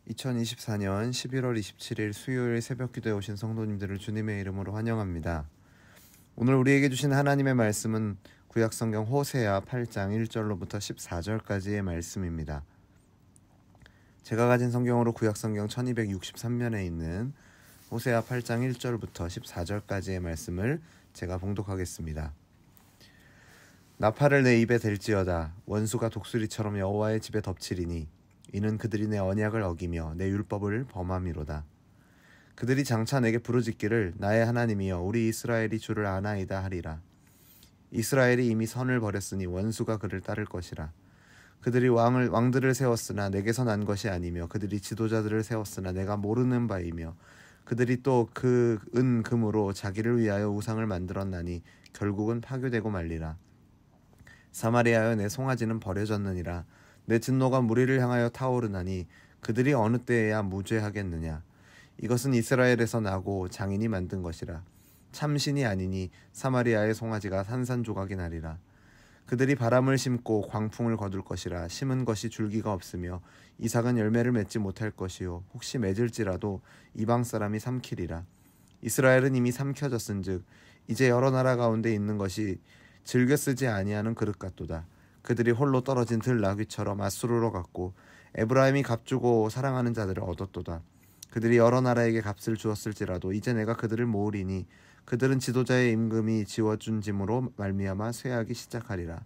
2024년 11월 27일 수요일 새벽기도에 오신 성도님들을 주님의 이름으로 환영합니다. 오늘 우리에게 주신 하나님의 말씀은 구약성경 호세아 8장 1절로부터 14절까지의 말씀입니다. 제가 가진 성경으로 구약성경 1263면에 있는 호세아 8장 1절부터 14절까지의 말씀을 제가 봉독하겠습니다. 나팔을 내 입에 댈지어다. 원수가 독수리처럼 여호와의 집에 덮치리니 이는 그들이 내 언약을 어기며 내 율법을 범함이로다. 그들이 장차 내게 부르짖기를 나의 하나님이여 우리 이스라엘이 주를 아나이다 하리라. 이스라엘이 이미 선을 버렸으니 원수가 그를 따를 것이라. 그들이 왕들을 세웠으나 내게서 난 것이 아니며 그들이 지도자들을 세웠으나 내가 모르는 바이며 그들이 또 그 금으로 자기를 위하여 우상을 만들었나니 결국은 파괴되고 말리라. 사마리아여 내 송아지는 버려졌느니라. 내 진노가 무리를 향하여 타오르나니 그들이 어느 때에야 무죄하겠느냐. 이것은 이스라엘에서 나고 장인이 만든 것이라. 참신이 아니니 사마리아의 송아지가 산산조각이 나리라. 그들이 바람을 심고 광풍을 거둘 것이라. 심은 것이 줄기가 없으며 이삭은 열매를 맺지 못할 것이요 혹시 맺을지라도 이방 사람이 삼키리라. 이스라엘은 이미 삼켜졌은즉 이제 여러 나라 가운데 있는 것이 즐겨 쓰지 아니하는 그릇 같도다. 그들이 홀로 떨어진 들나귀처럼 앗수르로 갔고 에브라임이 값주고 사랑하는 자들을 얻었도다. 그들이 여러 나라에게 값을 주었을지라도 이제 내가 그들을 모으리니 그들은 지도자의 임금이 지워준 짐으로 말미암아 쇠하기 시작하리라.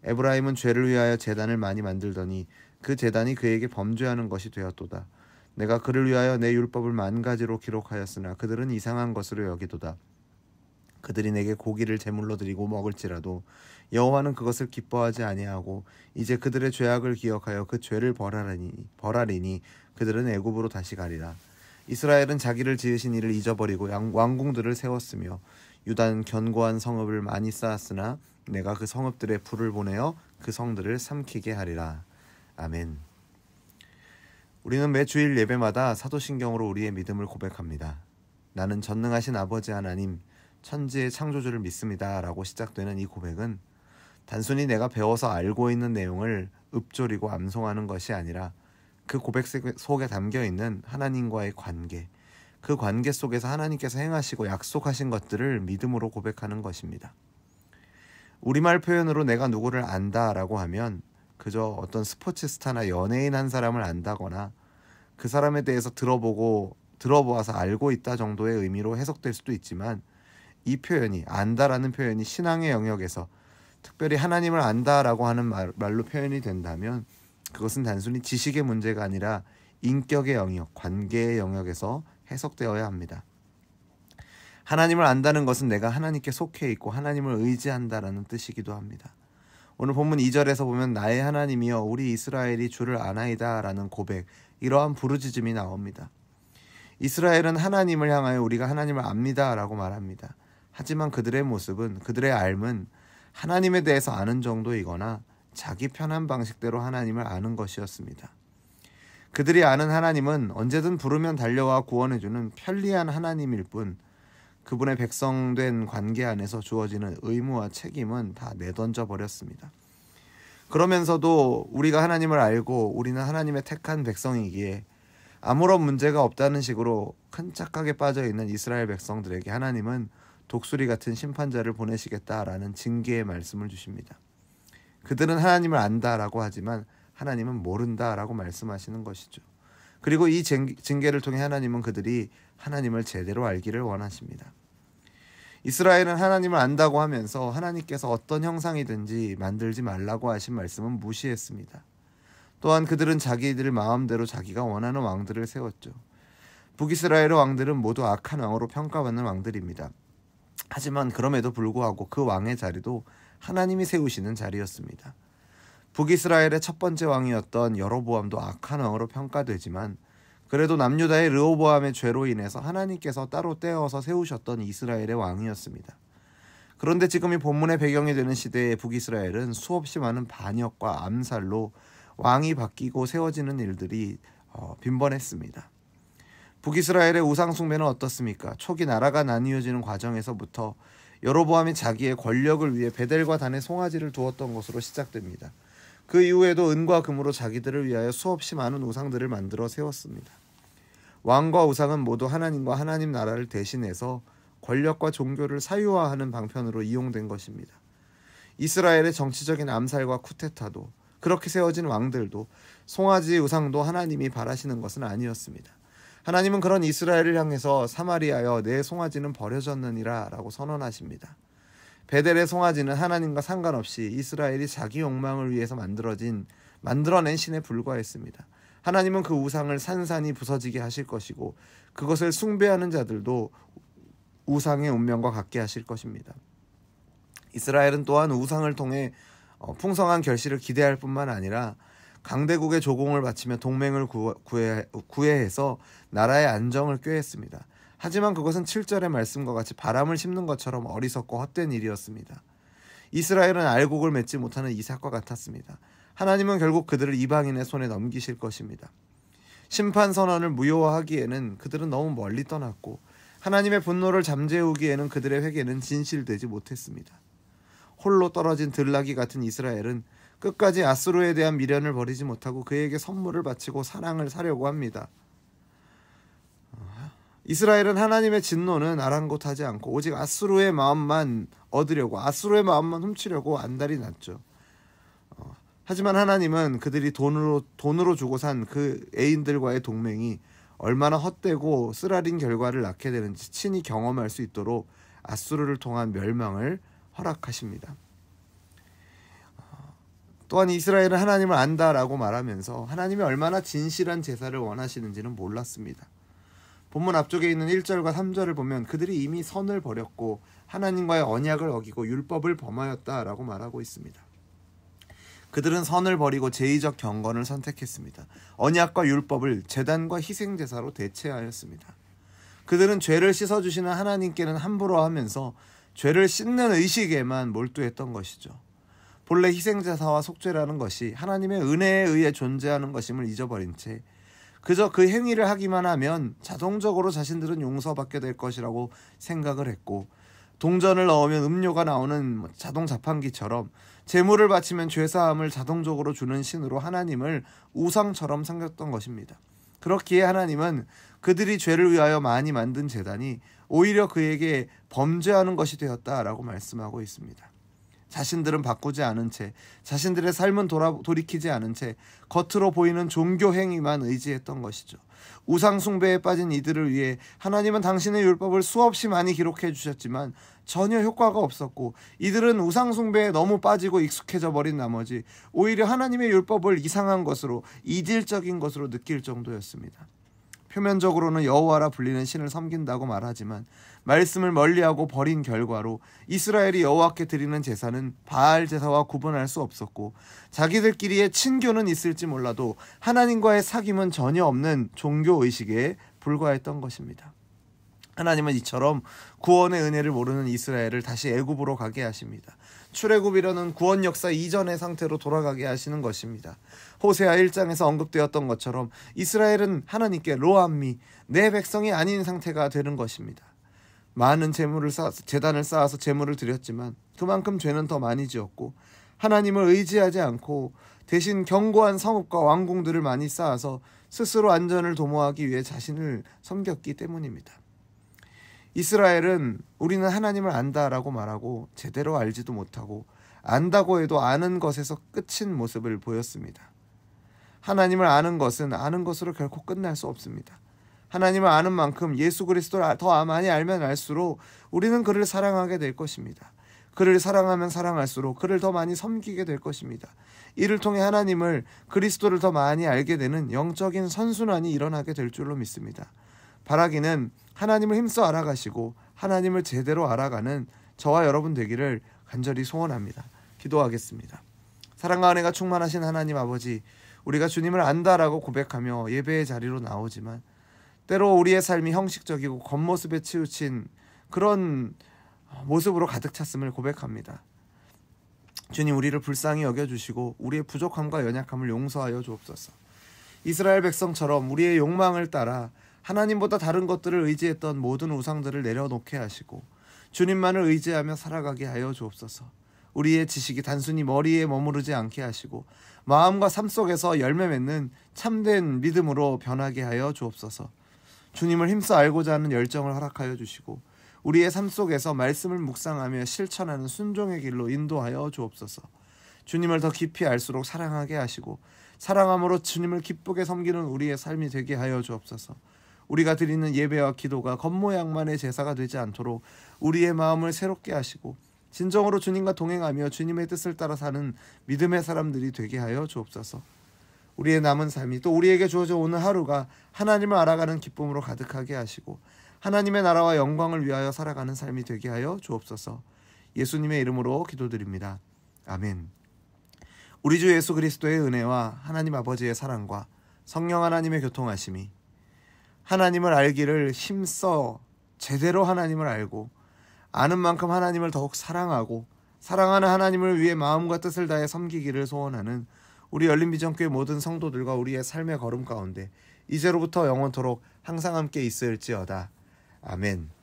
에브라임은 죄를 위하여 제단을 많이 만들더니 그 제단이 그에게 범죄하는 것이 되었도다. 내가 그를 위하여 내 율법을 만 가지로 기록하였으나 그들은 이상한 것으로 여기도다. 그들이 내게 고기를 제물로 드리고 먹을지라도 여호와는 그것을 기뻐하지 아니하고 이제 그들의 죄악을 기억하여 그 죄를 벌하리니 그들은 애굽으로 다시 가리라. 이스라엘은 자기를 지으신 이를 잊어버리고 왕궁들을 세웠으며 유다는 견고한 성읍을 많이 쌓았으나 내가 그 성읍들에 불을 보내어 그 성들을 삼키게 하리라. 아멘. 우리는 매 주일 예배마다 사도신경으로 우리의 믿음을 고백합니다. 나는 전능하신 아버지 하나님 천지의 창조주를 믿습니다 라고 시작되는 이 고백은 단순히 내가 배워서 알고 있는 내용을 읊조리고 암송하는 것이 아니라 그 고백 속에 담겨있는 하나님과의 관계, 그 관계 속에서 하나님께서 행하시고 약속하신 것들을 믿음으로 고백하는 것입니다. 우리말 표현으로 내가 누구를 안다라고 하면 그저 어떤 스포츠 스타나 연예인 한 사람을 안다거나 그 사람에 대해서 들어보아서 알고 있다 정도의 의미로 해석될 수도 있지만 이 표현이 안다라는 표현이 신앙의 영역에서 특별히 하나님을 안다라고 하는 말로 표현이 된다면 그것은 단순히 지식의 문제가 아니라 인격의 영역, 관계의 영역에서 해석되어야 합니다. 하나님을 안다는 것은 내가 하나님께 속해 있고 하나님을 의지한다라는 뜻이기도 합니다. 오늘 본문 2절에서 보면 나의 하나님이여 우리 이스라엘이 주를 아나이다 라는 고백, 이러한 부르짖음이 나옵니다. 이스라엘은 하나님을 향하여 우리가 하나님을 압니다 라고 말합니다. 하지만 그들의 모습은, 그들의 삶은 하나님에 대해서 아는 정도이거나 자기 편한 방식대로 하나님을 아는 것이었습니다. 그들이 아는 하나님은 언제든 부르면 달려와 구원해주는 편리한 하나님일 뿐 그분의 백성된 관계 안에서 주어지는 의무와 책임은 다 내던져 버렸습니다. 그러면서도 우리가 하나님을 알고 우리는 하나님의 택한 백성이기에 아무런 문제가 없다는 식으로 큰 착각에 빠져있는 이스라엘 백성들에게 하나님은 독수리 같은 심판자를 보내시겠다라는 징계의 말씀을 주십니다. 그들은 하나님을 안다라고 하지만 하나님은 모른다라고 말씀하시는 것이죠. 그리고 이 징계를 통해 하나님은 그들이 하나님을 제대로 알기를 원하십니다. 이스라엘은 하나님을 안다고 하면서 하나님께서 어떤 형상이든지 만들지 말라고 하신 말씀은 무시했습니다. 또한 그들은 자기들 마음대로 자기가 원하는 왕들을 세웠죠. 북이스라엘의 왕들은 모두 악한 왕으로 평가받는 왕들입니다. 하지만 그럼에도 불구하고 그 왕의 자리도 하나님이 세우시는 자리였습니다. 북이스라엘의 첫 번째 왕이었던 여로보암도 악한 왕으로 평가되지만 그래도 남유다의 르호보암의 죄로 인해서 하나님께서 따로 떼어서 세우셨던 이스라엘의 왕이었습니다. 그런데 지금 이 본문의 배경이 되는 시대의 북이스라엘은 수없이 많은 반역과 암살로 왕이 바뀌고 세워지는 일들이 빈번했습니다. 북이스라엘의 우상숭배는 어떻습니까? 초기 나라가 나뉘어지는 과정에서부터 여로보암이 자기의 권력을 위해 베델과 단에 송아지를 두었던 것으로 시작됩니다. 그 이후에도 은과 금으로 자기들을 위하여 수없이 많은 우상들을 만들어 세웠습니다. 왕과 우상은 모두 하나님과 하나님 나라를 대신해서 권력과 종교를 사유화하는 방편으로 이용된 것입니다. 이스라엘의 정치적인 암살과 쿠데타도, 그렇게 세워진 왕들도, 송아지 우상도 하나님이 바라시는 것은 아니었습니다. 하나님은 그런 이스라엘을 향해서 사마리아여 내 송아지는 버려졌느니라 라고 선언하십니다. 베델의 송아지는 하나님과 상관없이 이스라엘이 자기 욕망을 위해서 만들어낸 신에 불과했습니다. 하나님은 그 우상을 산산이 부서지게 하실 것이고 그것을 숭배하는 자들도 우상의 운명과 같게 하실 것입니다. 이스라엘은 또한 우상을 통해 풍성한 결실을 기대할 뿐만 아니라 강대국의 조공을 바치며 동맹을 구애해서 나라의 안정을 꾀했습니다. 하지만 그것은 7절의 말씀과 같이 바람을 심는 것처럼 어리석고 헛된 일이었습니다. 이스라엘은 알곡을 맺지 못하는 이삭과 같았습니다. 하나님은 결국 그들을 이방인의 손에 넘기실 것입니다. 심판 선언을 무효화하기에는 그들은 너무 멀리 떠났고 하나님의 분노를 잠재우기에는 그들의 회개는 진실되지 못했습니다. 홀로 떨어진 들나귀 같은 이스라엘은 끝까지 아수르에 대한 미련을 버리지 못하고 그에게 선물을 바치고 사랑을 사려고 합니다. 이스라엘은 하나님의 진노는 아랑곳하지 않고 오직 아수르의 마음만 얻으려고, 아수르의 마음만 훔치려고 안달이 났죠. 하지만 하나님은 그들이 돈으로 주고 산 그 애인들과의 동맹이 얼마나 헛되고 쓰라린 결과를 낳게 되는지 친히 경험할 수 있도록 아수르를 통한 멸망을 허락하십니다. 또한 이스라엘은 하나님을 안다라고 말하면서 하나님이 얼마나 진실한 제사를 원하시는지는 몰랐습니다. 본문 앞쪽에 있는 1절과 3절을 보면 그들이 이미 선을 버렸고 하나님과의 언약을 어기고 율법을 범하였다라고 말하고 있습니다. 그들은 선을 버리고 제의적 경건을 선택했습니다. 언약과 율법을 제단과 희생제사로 대체하였습니다. 그들은 죄를 씻어주시는 하나님께는 함부로 하면서 죄를 씻는 의식에만 몰두했던 것이죠. 본래 희생제사와 속죄라는 것이 하나님의 은혜에 의해 존재하는 것임을 잊어버린 채 그저 그 행위를 하기만 하면 자동적으로 자신들은 용서받게 될 것이라고 생각을 했고, 동전을 넣으면 음료가 나오는 자동 자판기처럼 제물을 바치면 죄사함을 자동적으로 주는 신으로 하나님을 우상처럼 섬겼던 것입니다. 그렇기에 하나님은 그들이 죄를 위하여 많이 만든 제단이 오히려 그에게 범죄하는 것이 되었다라고 말씀하고 있습니다. 자신들은 바꾸지 않은 채, 자신들의 삶은 돌이키지 않은 채 겉으로 보이는 종교 행위만 의지했던 것이죠. 우상 숭배에 빠진 이들을 위해 하나님은 당신의 율법을 수없이 많이 기록해 주셨지만 전혀 효과가 없었고, 이들은 우상 숭배에 너무 빠지고 익숙해져 버린 나머지 오히려 하나님의 율법을 이상한 것으로, 이질적인 것으로 느낄 정도였습니다. 표면적으로는 여호와라 불리는 신을 섬긴다고 말하지만 말씀을 멀리하고 버린 결과로 이스라엘이 여호와께 드리는 제사는 바알 제사와 구분할 수 없었고, 자기들끼리의 친교는 있을지 몰라도 하나님과의 사귐은 전혀 없는 종교의식에 불과했던 것입니다. 하나님은 이처럼 구원의 은혜를 모르는 이스라엘을 다시 애굽으로 가게 하십니다. 출애굽이라는 구원 역사 이전의 상태로 돌아가게 하시는 것입니다. 호세아 1장에서 언급되었던 것처럼 이스라엘은 하나님께 로암미, 내 백성이 아닌 상태가 되는 것입니다. 많은 제단을 쌓아서 제물을 드렸지만 그만큼 죄는 더 많이 지었고, 하나님을 의지하지 않고 대신 견고한 성읍과 왕궁들을 많이 쌓아서 스스로 안전을 도모하기 위해 자신을 섬겼기 때문입니다. 이스라엘은 우리는 하나님을 안다라고 말하고 제대로 알지도 못하고, 안다고 해도 아는 것에서 끝인 모습을 보였습니다. 하나님을 아는 것은 아는 것으로 결코 끝날 수 없습니다. 하나님을 아는 만큼 예수 그리스도를 더 많이 알면 알수록 우리는 그를 사랑하게 될 것입니다. 그를 사랑하면 사랑할수록 그를 더 많이 섬기게 될 것입니다. 이를 통해 하나님을, 그리스도를 더 많이 알게 되는 영적인 선순환이 일어나게 될 줄로 믿습니다. 바라기는 하나님을 힘써 알아가시고 하나님을 제대로 알아가는 저와 여러분 되기를 간절히 소원합니다. 기도하겠습니다. 사랑과 은혜가 충만하신 하나님 아버지, 우리가 주님을 안다라고 고백하며 예배의 자리로 나오지만 때로 우리의 삶이 형식적이고 겉모습에 치우친 그런 모습으로 가득 찼음을 고백합니다. 주님, 우리를 불쌍히 여겨주시고 우리의 부족함과 연약함을 용서하여 주옵소서. 이스라엘 백성처럼 우리의 욕망을 따라 하나님보다 다른 것들을 의지했던 모든 우상들을 내려놓게 하시고 주님만을 의지하며 살아가게 하여 주옵소서. 우리의 지식이 단순히 머리에 머무르지 않게 하시고 마음과 삶 속에서 열매 맺는 참된 믿음으로 변하게 하여 주옵소서. 주님을 힘써 알고자 하는 열정을 허락하여 주시고 우리의 삶 속에서 말씀을 묵상하며 실천하는 순종의 길로 인도하여 주옵소서. 주님을 더 깊이 알수록 사랑하게 하시고 사랑함으로 주님을 기쁘게 섬기는 우리의 삶이 되게 하여 주옵소서. 우리가 드리는 예배와 기도가 겉모양만의 제사가 되지 않도록 우리의 마음을 새롭게 하시고 진정으로 주님과 동행하며 주님의 뜻을 따라 사는 믿음의 사람들이 되게 하여 주옵소서. 우리의 남은 삶이 또 우리에게 주어져 오는 하루가 하나님을 알아가는 기쁨으로 가득하게 하시고 하나님의 나라와 영광을 위하여 살아가는 삶이 되게 하여 주옵소서. 예수님의 이름으로 기도드립니다. 아멘. 우리 주 예수 그리스도의 은혜와 하나님 아버지의 사랑과 성령 하나님의 교통하심이 하나님을 알기를 힘써 제대로 하나님을 알고 아는 만큼 하나님을 더욱 사랑하고 사랑하는 하나님을 위해 마음과 뜻을 다해 섬기기를 소원하는 우리 열린비전교회 모든 성도들과 우리의 삶의 걸음 가운데 이제로부터 영원토록 항상 함께 있을지어다. 아멘.